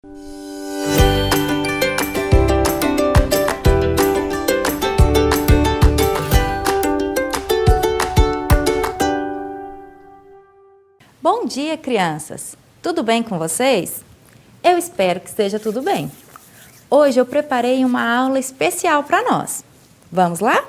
Bom dia, crianças! Tudo bem com vocês? Eu espero que esteja tudo bem. Hoje eu preparei uma aula especial para nós. Vamos lá?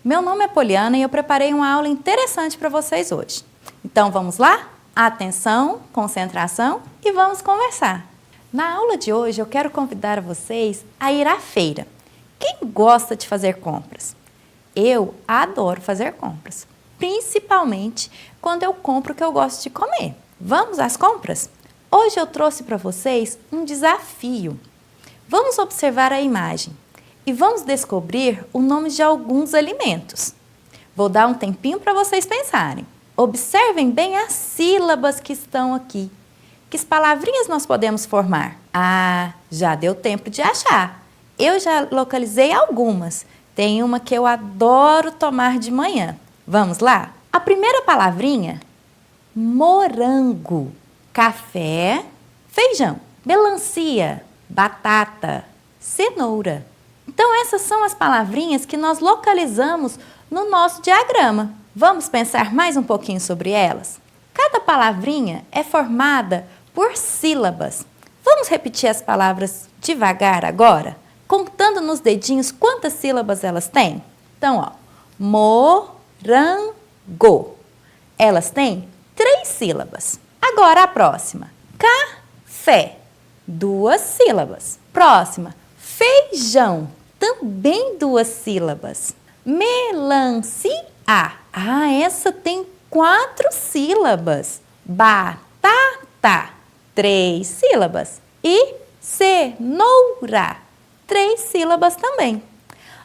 Meu nome é Poliana e eu preparei uma aula interessante para vocês hoje. Então vamos lá? Atenção, concentração e vamos conversar. Na aula de hoje eu quero convidar vocês a ir à feira. Quem gosta de fazer compras? Eu adoro fazer compras, principalmente quando eu compro o que eu gosto de comer. Vamos às compras? Hoje eu trouxe para vocês um desafio. Vamos observar a imagem e vamos descobrir o nome de alguns alimentos. Vou dar um tempinho para vocês pensarem. Observem bem as sílabas que estão aqui. Que palavrinhas nós podemos formar? Ah, já deu tempo de achar. Eu já localizei algumas. Tem uma que eu adoro tomar de manhã. Vamos lá? A primeira palavrinha, morango, café, feijão, melancia, batata, cenoura. Então essas são as palavrinhas que nós localizamos no nosso diagrama. Vamos pensar mais um pouquinho sobre elas? Cada palavrinha é formada por sílabas. Vamos repetir as palavras devagar agora? Contando nos dedinhos quantas sílabas elas têm? Então, ó, morango. Elas têm 3 sílabas. Agora a próxima. Café. 2 sílabas. Próxima. Feijão. Também 2 sílabas. Melancia. Ah, essa tem 4 sílabas. Batata. 3 sílabas. E cenoura. 3 sílabas também.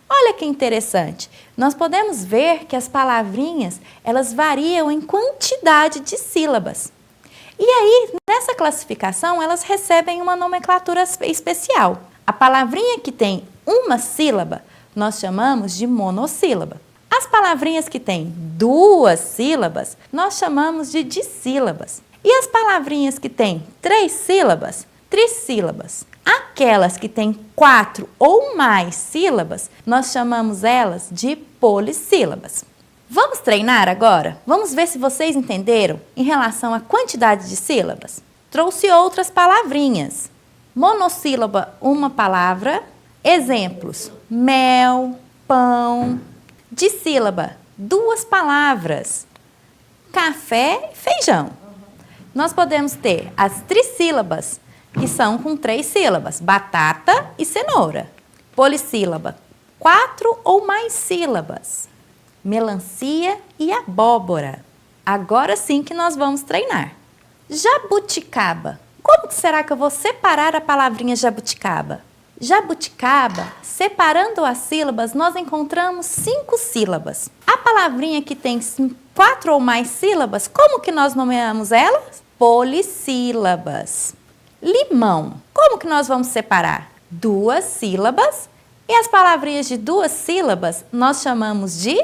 Olha que interessante, nós podemos ver que as palavrinhas, elas variam em quantidade de sílabas. E aí, nessa classificação, elas recebem uma nomenclatura especial. A palavrinha que tem uma sílaba, nós chamamos de monossílaba. As palavrinhas que têm 2 sílabas, nós chamamos de dissílabas. E as palavrinhas que têm 3 sílabas, trissílabas. Aquelas que têm 4 ou mais sílabas, nós chamamos elas de polissílabas. Vamos treinar agora? Vamos ver se vocês entenderam em relação à quantidade de sílabas? Trouxe outras palavrinhas. Monossílaba, uma palavra. Exemplos: mel, pão. Dissílaba, 2 palavras. Café e feijão. Nós podemos ter as trissílabas, que são com 3 sílabas, batata e cenoura. Polissílaba, 4 ou mais sílabas, melancia e abóbora. Agora sim que nós vamos treinar. Jabuticaba. Como será que eu vou separar a palavrinha jabuticaba? Jabuticaba, separando as sílabas, nós encontramos 5 sílabas. A palavrinha que tem 4 ou mais sílabas, como que nós nomeamos elas? Polissílabas. Limão. Como que nós vamos separar? 2 sílabas e as palavrinhas de 2 sílabas nós chamamos de,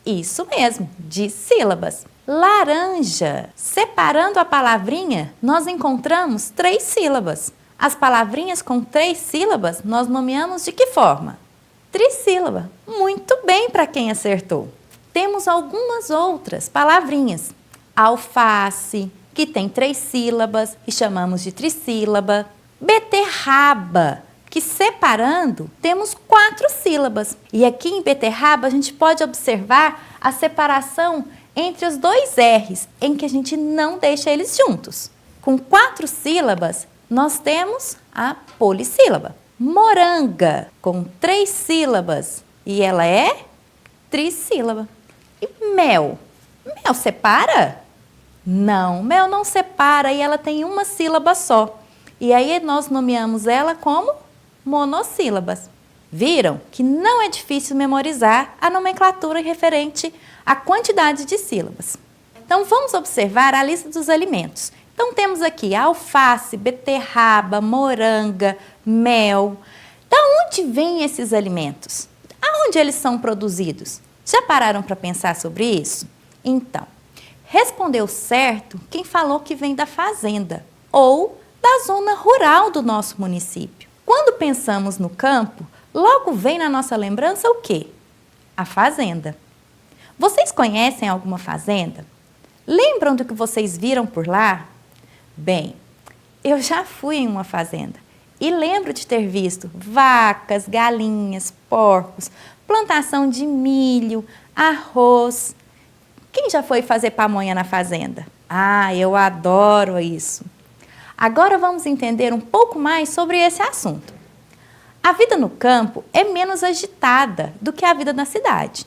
isso mesmo, de sílabas. Laranja. Separando a palavrinha, nós encontramos 3 sílabas. As palavrinhas com 3 sílabas nós nomeamos de que forma? Trissílaba. Muito bem para quem acertou. Temos algumas outras palavrinhas. Alface, que tem 3 sílabas e chamamos de trissílaba. Beterraba, que separando temos 4 sílabas. E aqui em beterraba a gente pode observar a separação entre os 2 R's, em que a gente não deixa eles juntos. Com 4 sílabas, nós temos a polissílaba. Moranga, com 3 sílabas e ela é trissílaba. E mel? Mel separa? Não, mel não separa e ela tem uma sílaba só. E aí nós nomeamos ela como monossílabas. Viram que não é difícil memorizar a nomenclatura referente à quantidade de sílabas. Então vamos observar a lista dos alimentos. Então temos aqui alface, beterraba, moranga, mel. Da onde vêm esses alimentos? Aonde eles são produzidos? Já pararam para pensar sobre isso? Então, respondeu certo quem falou que vem da fazenda ou da zona rural do nosso município. Quando pensamos no campo, logo vem na nossa lembrança o quê? A fazenda. Vocês conhecem alguma fazenda? Lembram do que vocês viram por lá? Bem, eu já fui em uma fazenda e lembro de ter visto vacas, galinhas, porcos, plantação de milho, arroz. Quem já foi fazer pamonha na fazenda? Ah, eu adoro isso! Agora vamos entender um pouco mais sobre esse assunto. A vida no campo é menos agitada do que a vida na cidade.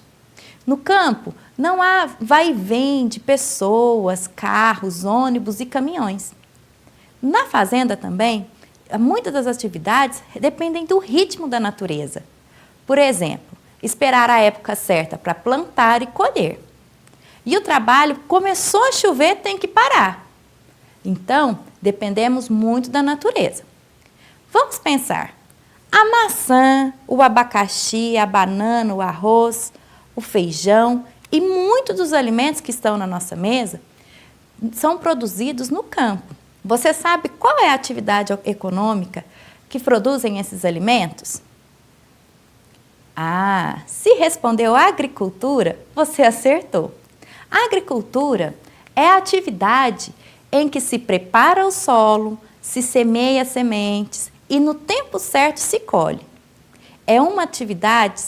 No campo, não há vai e vem de pessoas, carros, ônibus e caminhões. Na fazenda também, muitas das atividades dependem do ritmo da natureza. Por exemplo, esperar a época certa para plantar e colher. E o trabalho começou a chover, tem que parar. Então, dependemos muito da natureza. Vamos pensar. A maçã, o abacaxi, a banana, o arroz, o feijão e muitos dos alimentos que estão na nossa mesa são produzidos no campo. Você sabe qual é a atividade econômica que produzem esses alimentos? Ah, se respondeu agricultura, você acertou. A agricultura é a atividade em que se prepara o solo, se semeia sementes e no tempo certo se colhe. É uma atividade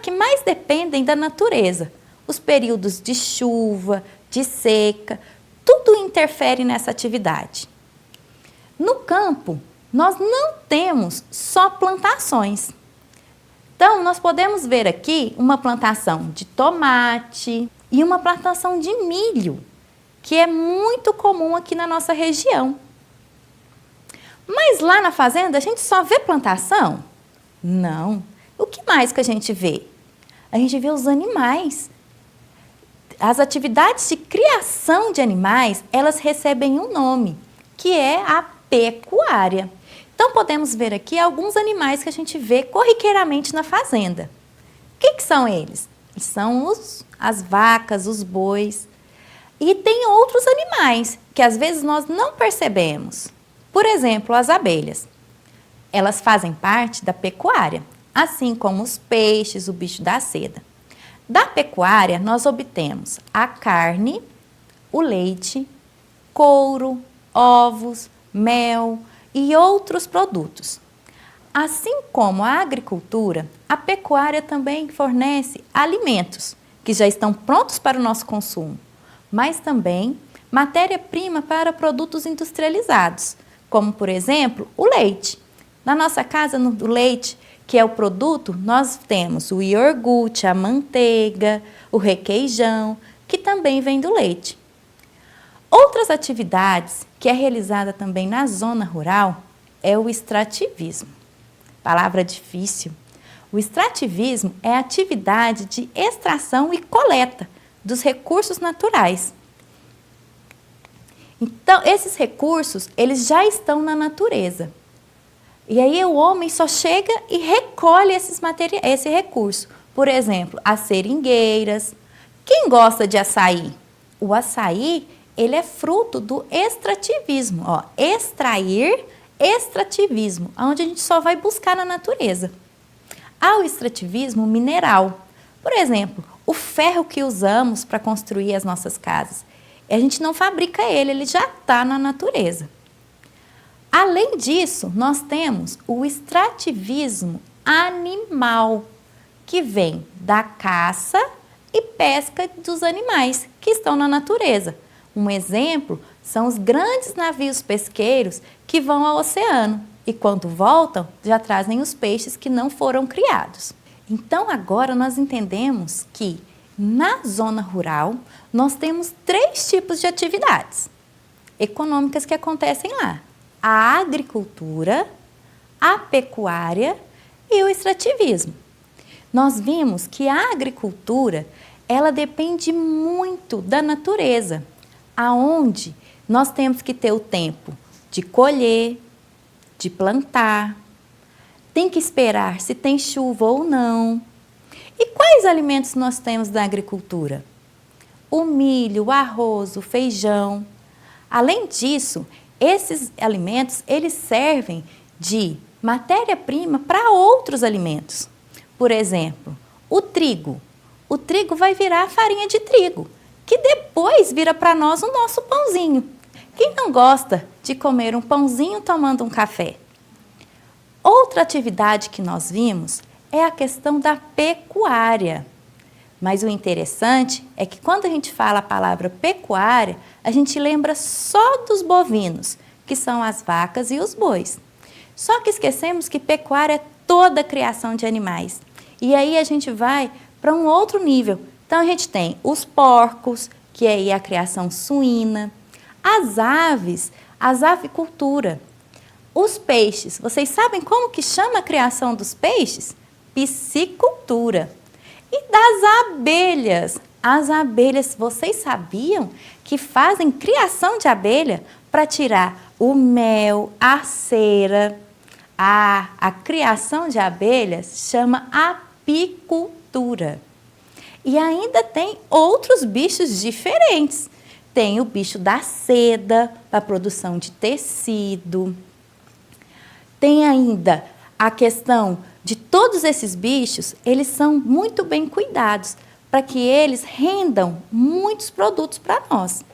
que mais dependem da natureza. Os períodos de chuva, de seca, tudo interfere nessa atividade. No campo, nós não temos só plantações. Então, nós podemos ver aqui uma plantação de tomate e uma plantação de milho, que é muito comum aqui na nossa região. Mas lá na fazenda a gente só vê plantação? Não. O que mais que a gente vê? A gente vê os animais. As atividades de criação de animais, elas recebem um nome, que é a pecuária. Então podemos ver aqui alguns animais que a gente vê corriqueiramente na fazenda. O que são eles? São as vacas, os bois. E tem outros animais que às vezes nós não percebemos. Por exemplo, as abelhas. Elas fazem parte da pecuária, assim como os peixes, o bicho da seda. Da pecuária, nós obtemos a carne, o leite, couro, ovos, mel e outros produtos. Assim como a agricultura, a pecuária também fornece alimentos que já estão prontos para o nosso consumo, mas também matéria-prima para produtos industrializados, como, por exemplo, o leite. Na nossa casa, no leite, que é o produto, nós temos o iogurte, a manteiga, o requeijão, que também vem do leite. Outras atividades que é realizada também na zona rural é o extrativismo. Palavra difícil. O extrativismo é a atividade de extração e coleta dos recursos naturais. Então, esses recursos, eles já estão na natureza. E aí o homem só chega e recolhe esse recurso. Por exemplo, as seringueiras. Quem gosta de açaí? O açaí, ele é fruto do extrativismo. Ó, extrair, extrativismo, onde a gente só vai buscar na natureza. Há o extrativismo mineral. Por exemplo, o ferro que usamos para construir as nossas casas. A gente não fabrica ele já está na natureza. Além disso, nós temos o extrativismo animal, que vem da caça e pesca dos animais que estão na natureza. Um exemplo são os grandes navios pesqueiros que vão ao oceano e quando voltam já trazem os peixes que não foram criados. Então agora nós entendemos que na zona rural nós temos 3 tipos de atividades econômicas que acontecem lá. A agricultura, a pecuária e o extrativismo. Nós vimos que a agricultura, ela depende muito da natureza, aonde nós temos que ter o tempo de colher, de plantar, tem que esperar se tem chuva ou não. E quais alimentos nós temos da agricultura? o milho, o arroz, o feijão. Além disso, esses alimentos, eles servem de matéria-prima para outros alimentos. Por exemplo, o trigo. O trigo vai virar farinha de trigo, que depois vira para nós o nosso pãozinho. Quem não gosta de comer um pãozinho tomando um café? Outra atividade que nós vimos é a questão da pecuária. Mas o interessante é que quando a gente fala a palavra pecuária, a gente lembra só dos bovinos, que são as vacas e os bois. Só que esquecemos que pecuária é toda a criação de animais. E aí a gente vai para um outro nível. Então a gente tem os porcos, que aí é a criação suína, as aves, as avicultura. Os peixes, vocês sabem como que chama a criação dos peixes? Piscicultura. E das abelhas. As abelhas, vocês sabiam que fazem criação de abelha para tirar o mel, a cera? A criação de abelhas chama apicultura. E ainda tem outros bichos diferentes. Tem o bicho da seda, para a produção de tecido. Tem ainda a questão de todos esses bichos, eles são muito bem cuidados para que eles rendam muitos produtos para nós.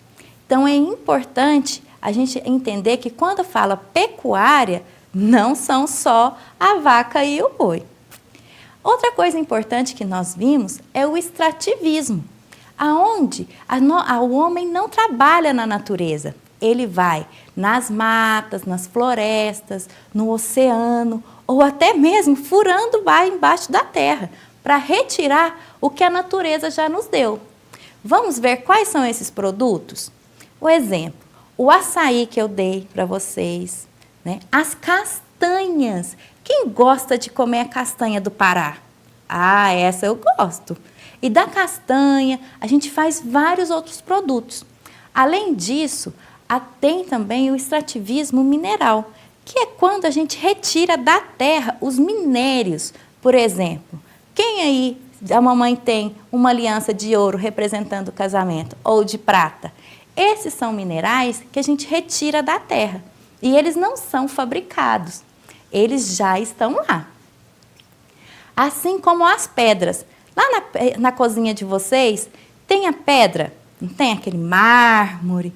Então é importante a gente entender que quando fala pecuária, não são só a vaca e o boi. Outra coisa importante que nós vimos é o extrativismo, aonde o homem não trabalha na natureza. Ele vai nas matas, nas florestas, no oceano, ou até mesmo furando embaixo da terra, para retirar o que a natureza já nos deu. Vamos ver quais são esses produtos? O exemplo, o açaí que eu dei para vocês, né? As castanhas. Quem gosta de comer a castanha do Pará? Ah, essa eu gosto. E da castanha, a gente faz vários outros produtos. Além disso, tem também o extrativismo mineral, que é quando a gente retira da terra os minérios. Por exemplo, quem aí, a mamãe tem uma aliança de ouro representando o casamento, ou de prata? Esses são minerais que a gente retira da terra. E eles não são fabricados, eles já estão lá. Assim como as pedras. Lá na cozinha de vocês, tem a pedra, não tem aquele mármore,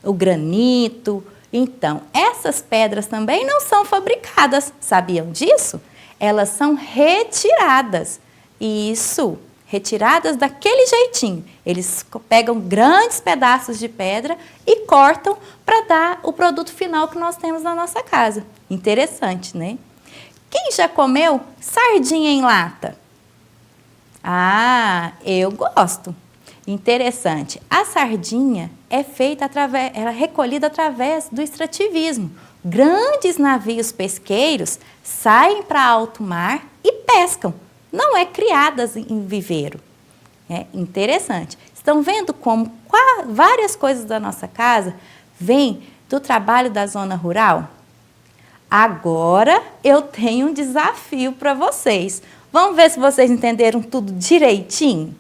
o granito. Então, essas pedras também não são fabricadas, sabiam disso? Elas são retiradas. Isso, retiradas daquele jeitinho. Eles pegam grandes pedaços de pedra e cortam para dar o produto final que nós temos na nossa casa. Interessante, né? Quem já comeu sardinha em lata? Ah, eu gosto. Interessante. A sardinha é feita ela é recolhida através do extrativismo. Grandes navios pesqueiros saem para alto mar e pescam. Não é criadas em viveiro. É interessante. Estão vendo como várias coisas da nossa casa vêm do trabalho da zona rural? Agora eu tenho um desafio para vocês. Vamos ver se vocês entenderam tudo direitinho?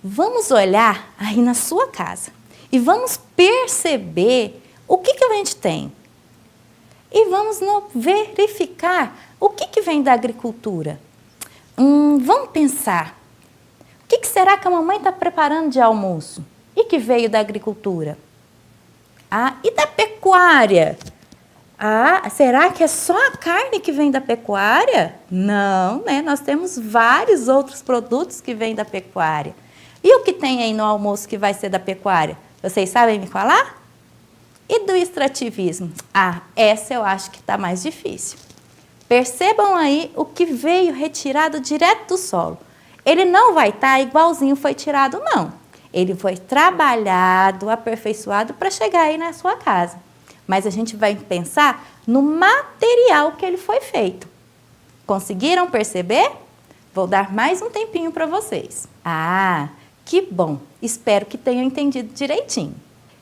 Vamos olhar aí na sua casa e vamos perceber o que a gente tem. E vamos verificar o que vem da agricultura. Vamos pensar, o que será que a mamãe está preparando de almoço? E que veio da agricultura? E da pecuária? Será que é só a carne que vem da pecuária? Não, né? Nós temos vários outros produtos que vêm da pecuária. E o que tem aí no almoço que vai ser da pecuária? Vocês sabem me falar? E do extrativismo? Essa eu acho que está mais difícil. Percebam aí o que veio retirado direto do solo. Ele não vai estar igualzinho foi tirado, não. Ele foi trabalhado, aperfeiçoado para chegar aí na sua casa. Mas a gente vai pensar no material que ele foi feito. Conseguiram perceber? Vou dar mais um tempinho para vocês. Que bom! Espero que tenham entendido direitinho.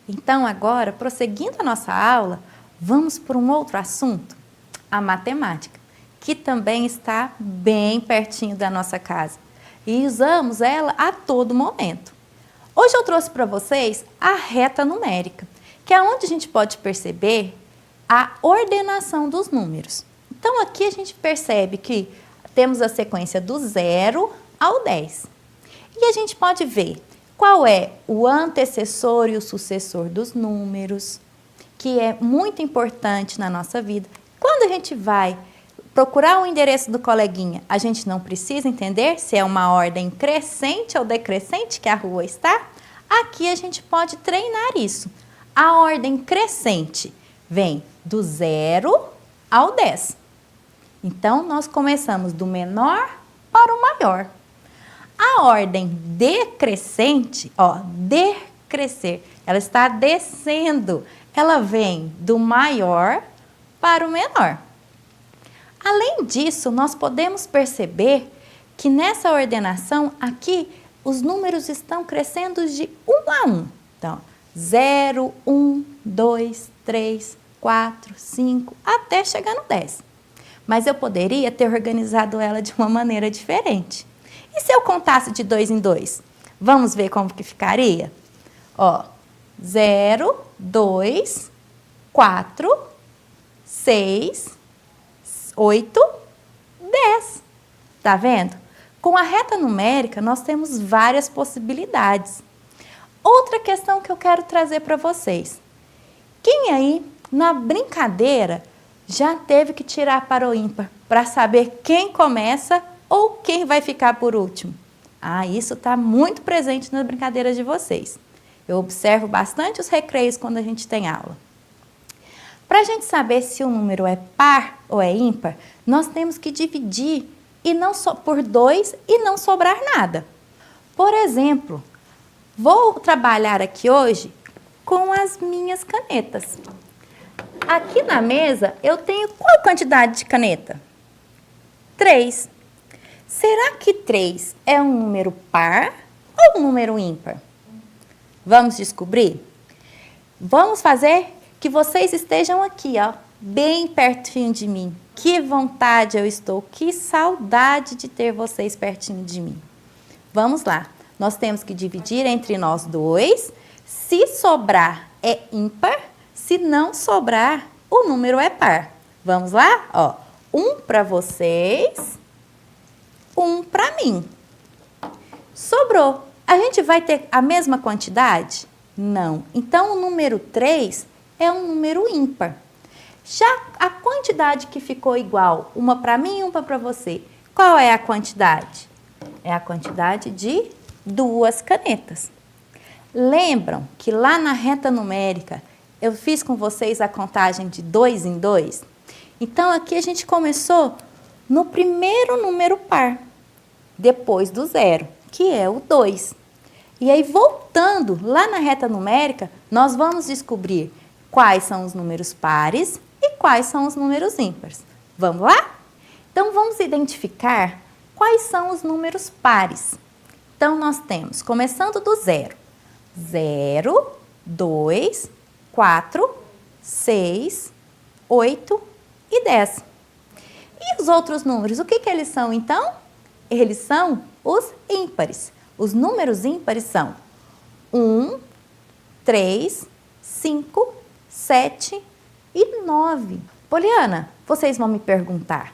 Então, agora, prosseguindo a nossa aula, vamos para um outro assunto, a matemática, que também está bem pertinho da nossa casa. E usamos ela a todo momento. Hoje eu trouxe para vocês a reta numérica, que é onde a gente pode perceber a ordenação dos números. Então, aqui a gente percebe que temos a sequência do 0 ao 10. E a gente pode ver qual é o antecessor e o sucessor dos números, que é muito importante na nossa vida. Quando a gente vai procurar o endereço do coleguinha, a gente não precisa entender se é uma ordem crescente ou decrescente que a rua está. Aqui a gente pode treinar isso. A ordem crescente vem do 0 ao 10. Então, nós começamos do menor para o maior. A ordem decrescente, decrescer, ela está descendo. Ela vem do maior para o menor. Além disso, nós podemos perceber que nessa ordenação aqui, os números estão crescendo de 1 a 1. Então, 0, 1, 2, 3, 4, 5, até chegar no 10. Mas eu poderia ter organizado ela de uma maneira diferente. E se eu contasse de 2 em 2? Vamos ver como que ficaria? 0, 2, 4, 6, 8, 10. Tá vendo? Com a reta numérica, nós temos várias possibilidades. Outra questão que eu quero trazer para vocês. Quem aí, na brincadeira, já teve que tirar para o ímpar para saber quem começa ou quem vai ficar por último? Isso está muito presente nas brincadeiras de vocês. Eu observo bastante os recreios quando a gente tem aula. Para a gente saber se o número é par ou é ímpar, nós temos que dividir e não por 2 e não sobrar nada. Por exemplo, vou trabalhar aqui hoje com as minhas canetas. Aqui na mesa eu tenho qual quantidade de caneta? 3. Será que 3 é um número par ou um número ímpar? Vamos descobrir? Vamos fazer que vocês estejam aqui, bem pertinho de mim. Que vontade eu estou, que saudade de ter vocês pertinho de mim. Vamos lá, nós temos que dividir entre nós 2. Se sobrar é ímpar, se não sobrar, o número é par. Vamos lá? 1 para vocês, 1 para mim. Sobrou. A gente vai ter a mesma quantidade? Não. Então, o número 3 é um número ímpar. Já a quantidade que ficou igual, uma para mim e uma para você, qual é a quantidade? É a quantidade de 2 canetas. Lembram que lá na reta numérica, eu fiz com vocês a contagem de 2 em 2? Então, aqui a gente começou no primeiro número par, depois do 0, que é o 2. E aí, voltando lá na reta numérica, nós vamos descobrir quais são os números pares e quais são os números ímpares. Vamos lá? Então, vamos identificar quais são os números pares. Então, nós temos, começando do 0, 0, 2, 4, 6, 8 e 10. E os outros números, o que eles são, então? Eles são os ímpares. Os números ímpares são 1, 3, 5, 7 e 9. Poliana, vocês vão me perguntar.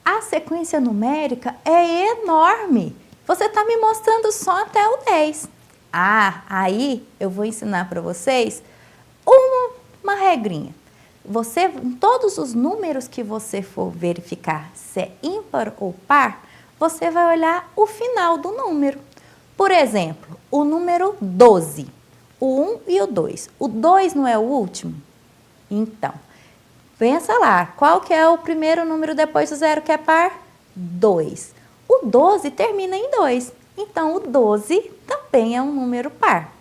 A sequência numérica é enorme. Você está me mostrando só até o 10. Aí eu vou ensinar para vocês uma regrinha. Todos os números que você for verificar se é ímpar ou par, você vai olhar o final do número. Por exemplo, o número 12, o 1 e o 2. O 2 não é o último? Então, pensa lá, qual que é o primeiro número depois do 0 que é par? 2. O 12 termina em 2, então o 12 também é um número par.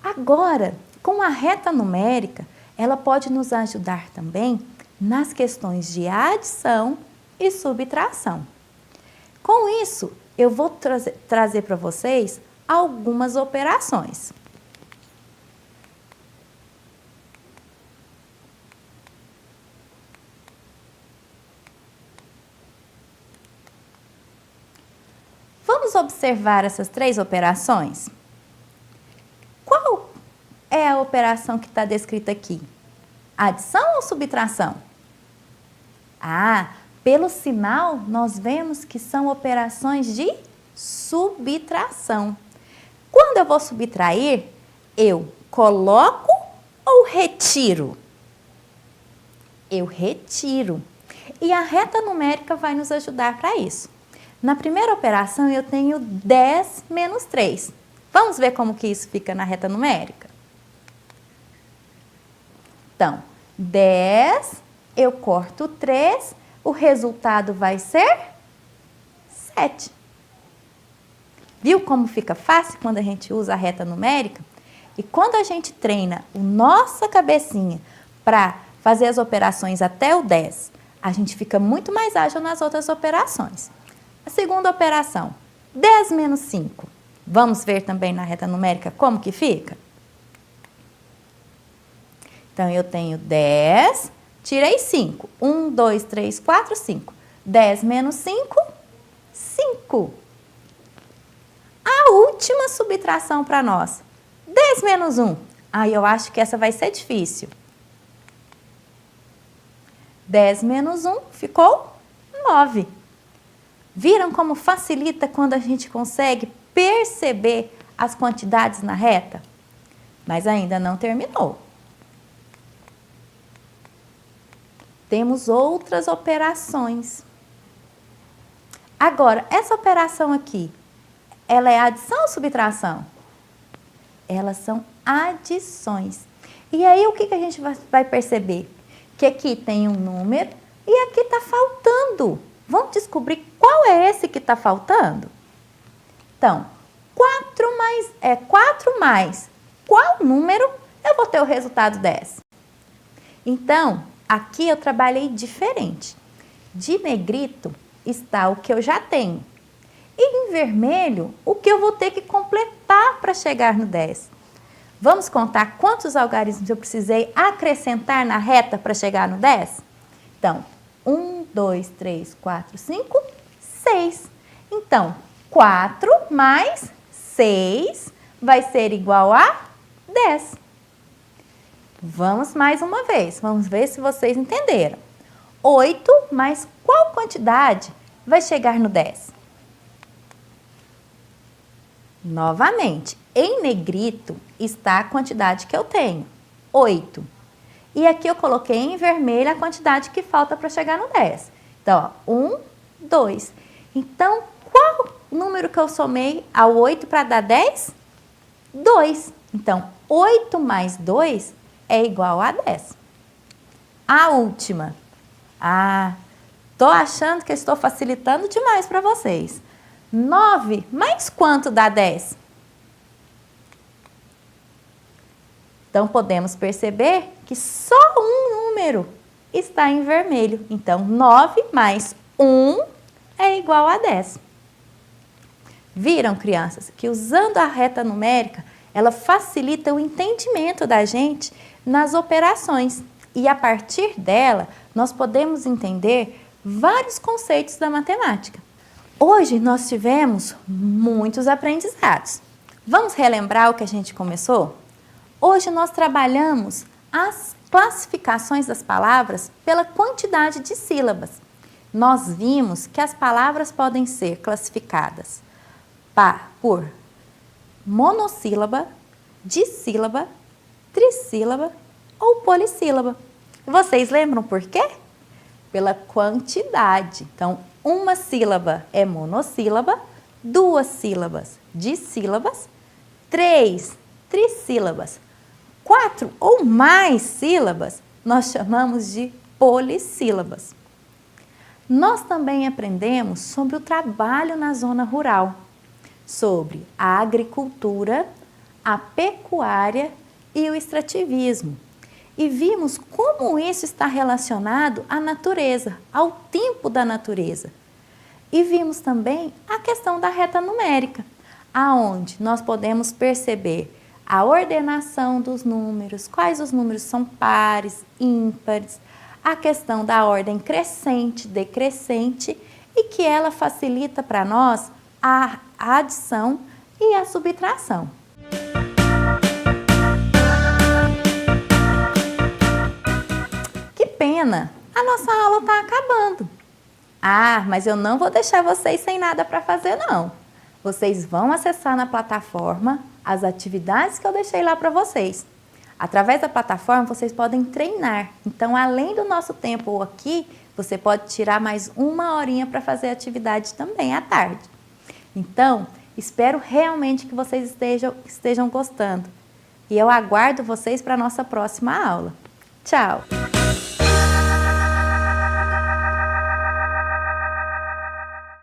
Agora, com a reta numérica, ela pode nos ajudar também nas questões de adição e subtração. Com isso, eu vou trazer para vocês algumas operações. observar essas 3 operações? Qual é a operação que está descrita aqui? Adição ou subtração? Ah, pelo sinal, nós vemos que são operações de subtração. Quando eu vou subtrair, eu coloco ou retiro? Eu retiro. E a reta numérica vai nos ajudar para isso. Na primeira operação, eu tenho 10 menos 3. Vamos ver como que isso fica na reta numérica? Então, 10, eu corto 3, o resultado vai ser 7. Viu como fica fácil quando a gente usa a reta numérica? E quando a gente treina a nossa cabecinha para fazer as operações até o 10, a gente fica muito mais ágil nas outras operações. A segunda operação, 10 menos 5. Vamos ver também na reta numérica como que fica? Então, eu tenho 10, tirei 5. 1, 2, 3, 4, 5. 10 menos 5, 5. A última subtração para nós, 10 menos 1. Eu acho que essa vai ser difícil. 10 menos 1 ficou 9. Viram como facilita quando a gente consegue perceber as quantidades na reta? Mas ainda não terminou. Temos outras operações. Agora, essa operação aqui, ela é adição ou subtração? Elas são adições. E aí, o que a gente vai perceber? Que aqui tem um número e aqui está faltando. Vamos descobrir qual é esse que está faltando? Então, 4 mais qual número? Eu vou ter o resultado 10. Então, aqui eu trabalhei diferente. De negrito está o que eu já tenho. E em vermelho, o que eu vou ter que completar para chegar no 10. Vamos contar quantos algarismos eu precisei acrescentar na reta para chegar no 10? Então, 1, 2, 3, 4, 5, 6. Então, 4 mais 6 vai ser igual a 10. Vamos mais uma vez, vamos ver se vocês entenderam. 8 mais qual quantidade vai chegar no 10? Novamente, em negrito está a quantidade que eu tenho, 8. E aqui eu coloquei em vermelho a quantidade que falta para chegar no 10. Então, ó, 1, 2. Então, qual número que eu somei ao 8 para dar 10? 2. Então, 8 mais 2 é igual a 10. A última. Tô achando que eu estou facilitando demais para vocês. 9 mais quanto dá 10? Então, podemos perceber que só um número está em vermelho. Então, 9 mais 1 é igual a 10. Viram, crianças, que usando a reta numérica, ela facilita o entendimento da gente nas operações. E a partir dela, nós podemos entender vários conceitos da matemática. Hoje nós tivemos muitos aprendizados. Vamos relembrar o que a gente começou? Hoje nós trabalhamos as classificações das palavras pela quantidade de sílabas. Nós vimos que as palavras podem ser classificadas por monossílaba, dissílaba, trissílaba ou polissílaba. Vocês lembram por quê? Pela quantidade. Então, uma sílaba é monossílaba, 2 sílabas dissílabas, 3 trissílabas, 4 ou mais sílabas nós chamamos de polissílabas. Nós também aprendemos sobre o trabalho na zona rural, sobre a agricultura, a pecuária e o extrativismo. E vimos como isso está relacionado à natureza, ao tempo da natureza. E vimos também a questão da reta numérica, aonde nós podemos perceber a ordenação dos números, quais os números são pares, ímpares, a questão da ordem crescente, decrescente, e que ela facilita para nós a adição e a subtração. Que pena! A nossa aula está acabando. Ah, mas eu não vou deixar vocês sem nada para fazer, não. Vocês vão acessar na plataforma as atividades que eu deixei lá para vocês. Através da plataforma, vocês podem treinar. Então, além do nosso tempo aqui, você pode tirar mais 1 horinha para fazer atividade também à tarde. Então, espero realmente que vocês estejam gostando. E eu aguardo vocês para a nossa próxima aula. Tchau!